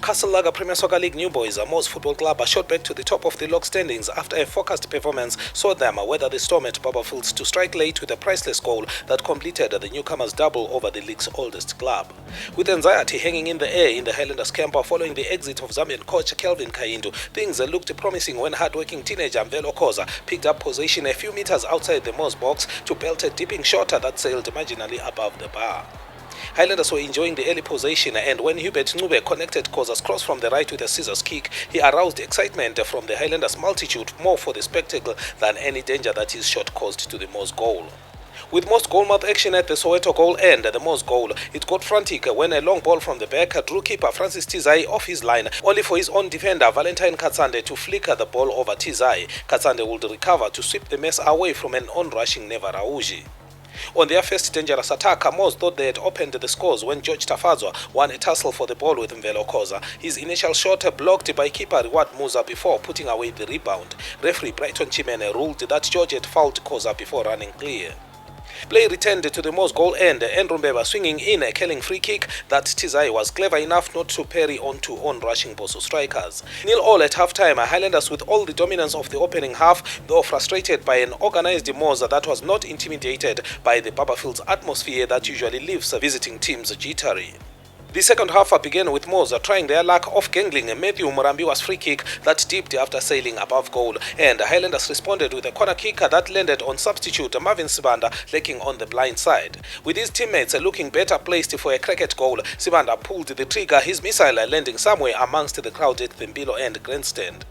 Castle Lager Premier Soccer League new boys, Mwos Football Club, are shot back to the top of the log standings after a focused performance saw them weather the storm at Barbourfields to strike late with a priceless goal that completed the newcomers' double over the league's oldest club. With anxiety hanging in the air in the Highlanders camp following the exit of Zambian coach Kelvin Kaindu, things looked promising when hard-working teenager Mvelo picked up possession a few meters outside the Mwos box to belt a dipping shot that sailed marginally above the bar. Highlanders were enjoying the early possession, and when Hubert Ncube connected Khoza's cross from the right with a scissors kick, he aroused excitement from the Highlanders multitude more for the spectacle than any danger that his shot caused to the Mwos goal. With most goalmouth action at the Soweto goal end, the Mwos goal, it got frantic when a long ball from the back drew keeper Francis Tizai off his line, only for his own defender Valentine Katsande to flicker the ball over Tizai. Katsande would recover to sweep the mess away from an on-rushing Neva Rauji. On their first dangerous attack, Mwos thought they had opened the scores when George Tafadzwa won a tussle for the ball with Mvelo Khoza. His initial shot blocked by keeper Reward Musa before putting away the rebound. Referee Brighton Chimene ruled that George had fouled Khoza before running clear. Play returned to the Mwos goal end, and Rumbeba swinging in a killing free kick that Tizai was clever enough not to parry onto on-rushing Boso strikers. 0-0 at half-time, Highlanders with all the dominance of the opening half, though frustrated by an organized Mwos that was not intimidated by the Barbourfields atmosphere that usually leaves visiting teams jittery. The second half began with Mwos trying their luck off gangling Matthew Murambiwa's free kick that dipped after sailing above goal, and Highlanders responded with a corner kick that landed on substitute Marvin Sibanda lacking on the blind side. With his teammates looking better placed for a cricket goal, Sibanda pulled the trigger, his missile landing somewhere amongst the crowd at the Mbilo End grandstand.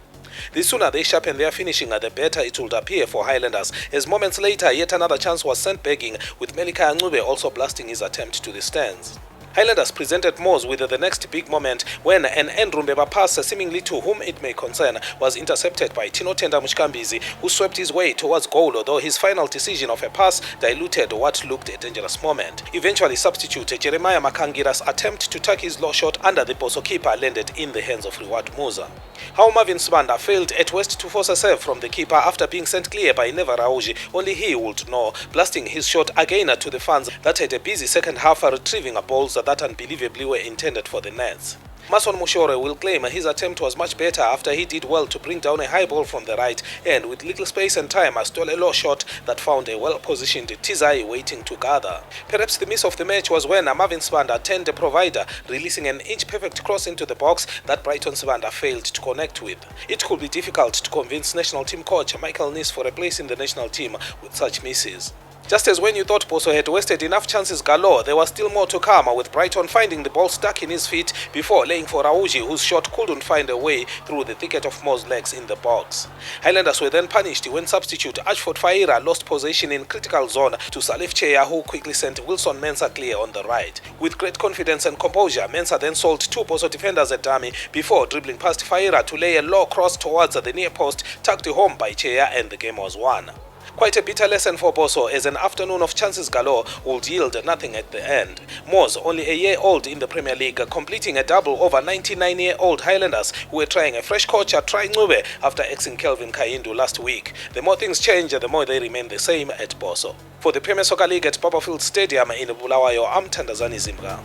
The sooner they sharpen their finishing, the better it would appear for Highlanders, as moments later yet another chance was sent begging, with Melika Ncube also blasting his attempt to the stands. Highlanders presented Mwos with the next big moment when an Ndrumbeba pass, seemingly to whom it may concern, was intercepted by Tino Tenda Mushkambizi, who swept his way towards goal, although his final decision of a pass diluted what looked a dangerous moment. Eventually, substitute Jeremiah Makangira's attempt to tuck his low shot under the Boso keeper landed in the hands of Reward Musa. How Marvin Sibanda failed at worst to force a save from the keeper after being sent clear by Neva Rauji, only he would know, blasting his shot again to the fans that had a busy second half retrieving balls that unbelievably were intended for the nets. Mason Mushore will claim his attempt was much better after he did well to bring down a high ball from the right, and with little space and time stole a low shot that found a well-positioned Tizai waiting to gather. Perhaps the miss of the match was when Marvin Sibanda turned the provider, releasing an inch-perfect cross into the box that Brighton Sibanda failed to connect with. It could be difficult to convince national team coach Michael Nis for a place in the national team with such misses. Just as when you thought Boso had wasted enough chances galore, there was still more to come, with Brighton finding the ball stuck in his feet before laying for Rauji, whose shot couldn't find a way through the thicket of Mwos legs in the box. Highlanders were then punished when substitute Ashford Faira lost possession in critical zone to Salif Cheya, who quickly sent Wilson Mensah clear on the right. With great confidence and composure, Mensah then sold two Boso defenders at dummy before dribbling past Faira to lay a low cross towards the near post, tucked home by Cheya, and the game was won. Quite a bitter lesson for Boso, as an afternoon of chances galore would yield nothing at the end. Mwos, only a year old in the Premier League, completing a double over 99-year-old Highlanders, who were trying a fresh coach at Try Ncube after axing Kelvin Kaindu last week. The more things change, the more they remain the same at Boso. For the Premier Soccer League at Barbourfields Stadium in Bulawayo, I'm Thandazani Zimbwa.